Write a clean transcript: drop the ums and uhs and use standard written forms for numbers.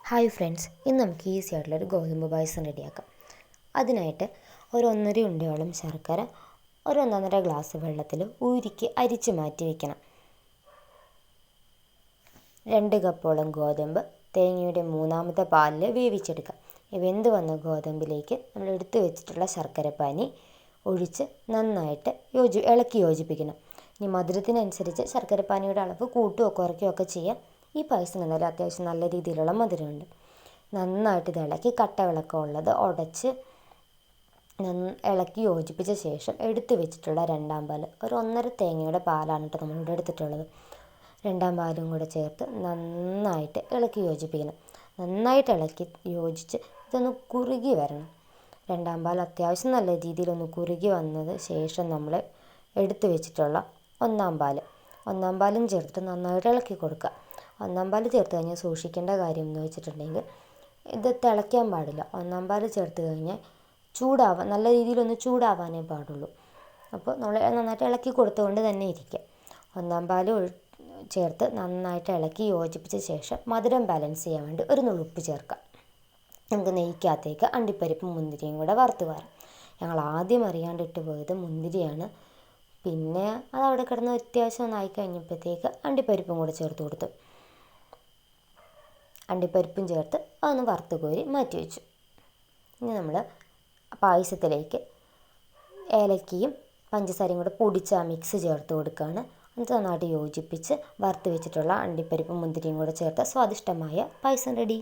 Hi friends, ഇന്ന് നമുക്ക് easy ആയിട്ടുള്ളൊരു ഗോതമ്പ് പായസം റെഡിയാക്കാം. അതിനായിട്ട് ഒരു 1.5 ഉണ്ടയോളം ശർക്കര ഒരു 1.5 ഗ്ലാസ് വെള്ളത്തിൽ ഉരുക്കി അരിച്ച് മാറ്റി വയ്ക്കണം. 2 കപ്പോളം ഗോതമ്പ് തേങ്ങയുടെ 3ാമത്തെ പാലിൽ വേവിച്ചെടുക്കാം. വെന്ത് വന്ന ഗോതമ്പിലേക്ക് നമ്മൾ എടുത്തു വെച്ചിട്ടുള്ള ശർക്കരപ്പാനി ഒഴിച്ച് നന്നായിട്ട് ഇളക്കി യോജിപ്പിക്കണം. ഇനി മധുരത്തിനനുസരിച്ച് ശർക്കരപ്പാനിയുടെ അളവ് കൂട്ടുകയോ കുറയ്ക്കുകയോ ഒക്കെ ചെയ്യാം. ഈ പായസം എന്നാലും അത്യാവശ്യം നല്ല രീതിയിലുള്ള മധുരമുണ്ട്. നന്നായിട്ട് ഇത് ഇളക്കി കട്ടകളൊക്കെ ഉള്ളത് ഉടച്ച് ഇളക്കി യോജിപ്പിച്ച ശേഷം എടുത്തു വെച്ചിട്ടുള്ള 2ാം പാൽ, ഒരു 1.5 തേങ്ങയുടെ പാലാണ് കേട്ടോ നമ്മളിവിടെ എടുത്തിട്ടുള്ളത്. 2ാം പാലും കൂടെ ചേർത്ത് നന്നായിട്ട് ഇളക്കി യോജിപ്പിക്കണം. നന്നായിട്ട് ഇളക്കി യോജിച്ച് ഇതൊന്ന് കുറുകി വരണം. 2ാം പാൽ അത്യാവശ്യം നല്ല രീതിയിലൊന്ന് കുറുകി വന്നത് ശേഷം നമ്മൾ എടുത്തു വെച്ചിട്ടുള്ള 1ാം പാലും ചേർത്ത് നന്നായിട്ട് ഇളക്കി കൊടുക്കുക. 1ാം പാൽ ചേർത്ത് കഴിഞ്ഞാൽ സൂക്ഷിക്കേണ്ട കാര്യം എന്ന് വെച്ചിട്ടുണ്ടെങ്കിൽ ഇത് തിളയ്ക്കാൻ പാടില്ല. 1ാം പാൽ ചേർത്ത് കഴിഞ്ഞാൽ നല്ല രീതിയിലൊന്ന് ചൂടാവാനേ പാടുള്ളൂ. അപ്പോൾ നമ്മൾ നന്നായിട്ട് ഇളക്കി കൊടുത്തുകൊണ്ട് തന്നെ ഇരിക്കുക. 1ാം പാൽ ചേർത്ത് നന്നായിട്ട് ഇളക്കി യോജിപ്പിച്ച ശേഷം മധുരം ബാലൻസ് ചെയ്യാൻ വേണ്ടി ഒരു നുള്ളുപ്പ് ചേർക്കാം. നമുക്ക് നെയ്ക്കകത്തേക്ക് അണ്ടിപ്പരിപ്പും മുന്തിരിയും കൂടെ വറുത്ത് വരാം. ഞങ്ങൾ ആദ്യം അറിയാണ്ട് ഇട്ട് പോയത് മുന്തിരിയാണ്. പിന്നെ അതവിടെ കിടന്ന് അത്യാവശ്യം ഒന്നായി കഴിഞ്ഞപ്പോഴത്തേക്ക് അണ്ടിപ്പരിപ്പും കൂടെ ചേർത്ത് കൊടുത്തു. അണ്ടിപ്പരിപ്പും ചേർത്ത് അതൊന്ന് വറുത്ത് കോരി മാറ്റി വെച്ചു. ഇനി നമ്മൾ പായസത്തിലേക്ക് ഏലക്കയും പഞ്ചസാരയും കൂടെ പൊടിച്ച മിക്സ് ചേർത്ത് കൊടുക്കുകയാണ്. എന്നിട്ട് നന്നായിട്ട് യോജിപ്പിച്ച് വറുത്ത് വെച്ചിട്ടുള്ള അണ്ടിപ്പരിപ്പും മുന്തിരിയും കൂടെ ചേർത്ത് സ്വാദിഷ്ടമായ പായസം റെഡി.